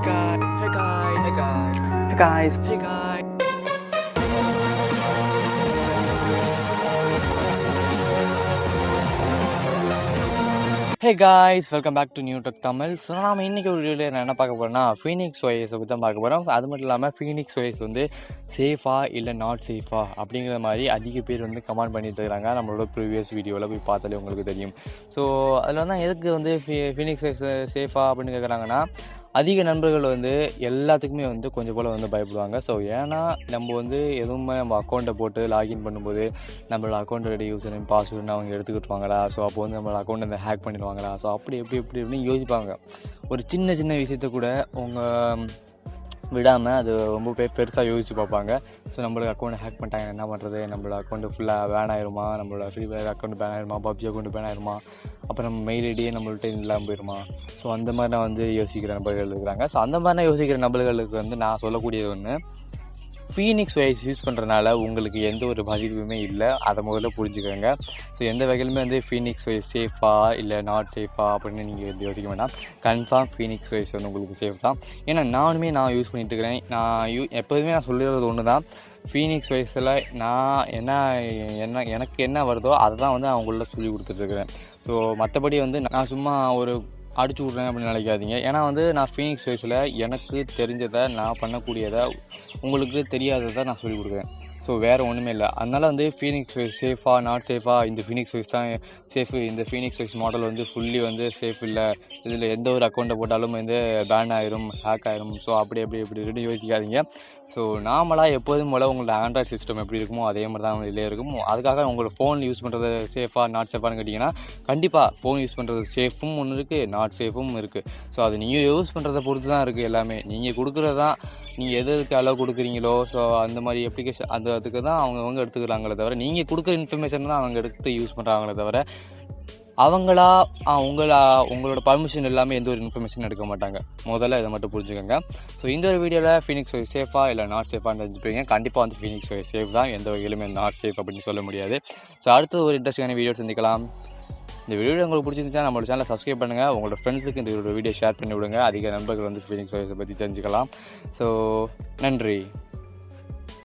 Hey guys. Hey guys. Hey guys. Hey guys. Hey guys. Hey guys, welcome back to New Tech Tamil. So நாம் இன்றைக்கி ஒரு வீடியோவில் என்ன பார்க்க போகிறோம்னா ஃபீனிக்ஸ் ஒய்ஸை பற்றி தான் பார்க்க போகிறோம். அது மட்டும் இல்லாமல் ஃபீனிக்ஸ் ஒய்ஸ் வந்து சேஃபாக இல்லை நாட் சேஃபா அப்படிங்கிற மாதிரி அதிக பேர் வந்து கமெண்ட் பண்ணிட்டு இருக்கிறாங்க. நம்மளோட ப்ரீவியஸ் வீடியோவில் போய் பார்த்தாலே உங்களுக்கு தெரியும். ஸோ அதில் வந்து எதுக்கு வந்து ஃபீனிக்ஸ் ஒய்ஸ் சேஃபா அப்படின்னு கேட்குறாங்கன்னா, அதிக நண்பர்கள் வந்து எல்லாத்துக்குமே வந்து கொஞ்சம் போல் வந்து பயப்படுவாங்க. ஸோ ஏன்னா நம்ம வந்து எதுவுமே நம்ம அக்கௌண்ட்டை போட்டு லாகின் பண்ணும்போது நம்மளோட அக்கௌண்ட்டோட யூசர் நேம் பாஸ்வேர்டுன்னு அவங்க எடுத்துக்கிட்டுவாங்களா, ஸோ அப்போ வந்து நம்மளோட அக்கௌண்ட் வந்து ஹேக் பண்ணிடுவாங்களா, ஸோ அப்படி எப்படி யோசிப்பாங்க. ஒரு சின்ன விஷயத்த கூட அவங்க விடாமல் அது ரொம்ப பெருசாக யோசிச்சு பார்ப்பாங்க. ஸோ நம்மளோட அக்கௌண்ட்டை ஹேக் பண்ணிட்டாங்க, என்ன பண்ணுறது, நம்மளோட அக்கௌண்ட்டு ஃபுல்லாக பேன் ஆயிருமா, நம்மளோட ஃப்ரீ ஃபயர் அக்கௌண்ட் பேன் ஆயிருமா, பப்ஜி அக்கௌண்ட் பேன் ஆயிருமா, அப்புறம் நம்ம மெயில் ஐடியே நம்மள்ட்ட இல்லாமல் போயிருமா. ஸோ அந்த மாதிரி நான் வந்து யோசிக்கிற நபர்கள் இருக்கிறாங்க. ஸோ அந்த மாதிரி நான் யோசிக்கிற நபர்களுக்கு வந்து நான் சொல்லக்கூடியது ஒன்று, ஃபீனிக்ஸ் ஒய்ஸ் யூஸ் பண்ணுறதுனால உங்களுக்கு எந்த ஒரு பாதிப்புமே இல்லை. அதை முதல்ல புரிஞ்சுக்கோங்க. ஸோ எந்த வகையிலுமே வந்து ஃபீனிக்ஸ் ஒய்ஸ் சேஃபா இல்லை நாட் சேஃபா அப்படின்னு நீங்கள் யோசிக்க வேண்டாம். கன்ஃபார்ம் ஃபீனிக்ஸ் ஒய்ஸ் வந்து உங்களுக்கு சேஃப் தான். ஏன்னா நான் யூஸ் பண்ணிகிட்டு இருக்கிறேன். எப்போதுமே நான் சொல்லிடுறது ஒன்று தான், ஃபீனிக்ஸ் ஒய்ஸில் நான் எனக்கு என்ன வருதோ அதை தான் வந்து அவங்கள சொல்லி கொடுத்துட்ருக்குறேன். ஸோ மற்றபடி வந்து நான் சும்மா ஒரு அடிச்சு விட்றேன் அப்படின்னு நினைக்காதீங்க. ஏன்னா வந்து நான் ஃபீனிக்ஸ் ஒய்ஸில் எனக்கு தெரிஞ்சதை, நான் பண்ணக்கூடியதை, உங்களுக்கு தெரியாததை நான் சொல்லிக் கொடுக்குறேன். ஸோ வேறு ஒன்றுமே இல்லை. அதனால் வந்து ஃபீனிக்ஸ் ஒய்ஸ் சேஃபா நாட் சேஃபா, இந்த ஃபீனிக்ஸ் ஒய்ஸ் தான் சேஃபு, இந்த ஃபீனிக்ஸ் ஒய்ஸ் மாடல் வந்து ஃபுல்லி வந்து சேஃப் இல்லை, இதில் எந்த ஒரு அக்கௌண்ட்டை போட்டாலும் வந்து பேன் ஆயிரும், ஹேக் ஆயிரும், ஸோ அப்படி யோசிக்காதீங்க. ஸோ நார்மலாக எப்போதும் போல் உங்களோட ஆண்ட்ராய்ட் சிஸ்டம் எப்படி இருக்குமோ அதே மாதிரி தான் இதிலே இருக்கும். அதுக்காக உங்களோட ஃபோன் யூஸ் பண்ணுறது சேஃபாக நாட் சேஃபான்னு கேட்டிங்கன்னா, கண்டிப்பாக ஃபோன் யூஸ் பண்ணுறது சேஃபும் ஒன்று இருக்குது, நாட் சேஃபும் இருக்குது. ஸோ அது நீங்கள் யூஸ் பண்ணுறதை பொறுத்து தான் இருக்குது எல்லாமே. நீங்கள் கொடுக்குறது தான், நீங்கள் எதுக்கு அளவு கொடுக்குறீங்களோ, ஸோ அந்த மாதிரி அப்ளிகேஷன் அதுக்கு தான் அவங்க எடுத்துக்கிறாங்களே தவிர, நீங்கள் கொடுக்குற இன்ஃபர்மேஷன் தான் அவங்க எடுத்து யூஸ் பண்ணுறாங்களே தவிர, உங்களோட பர்மிஷன் இல்லாமல் எந்த ஒரு இன்ஃபர்மேஷன் எடுக்க மாட்டாங்க. முதல்ல இதை மட்டும் புரிஞ்சுக்கோங்க. ஸோ இந்த ஒரு வீடியோவில் ஃபீனிக்ஸ் ஒய்ஸ் சேஃபா இல்லை நாட் சேஃபான்னு தெரிஞ்சுப்பீங்க. கண்டிப்பாக வந்து ஃபீனிக்ஸ் ஒய்ஸ் சேஃப் தான், எந்த வகையிலுமே நாட் சேஃப் அப்படின்னு சொல்ல முடியாது. ஸோ அடுத்து ஒரு இன்ட்ரெஸ்டிங்கான வீடியோ சந்திக்கலாம். இந்த வீடியோ உங்களுக்கு பிடிச்சிருந்துச்சா நம்மளோட சேனலை சப்ஸ்கிரைப் பண்ணுங்கள். உங்களோட ஃப்ரெண்ட்ஸுக்கு இந்த வீடியோ ஷேர் பண்ணி விடுங்க. அதிக நண்பர்கள் வந்து ஃபீனிக்ஸ் ஒய்ஸை பற்றி தெரிஞ்சுக்கலாம். ஸோ நன்றி.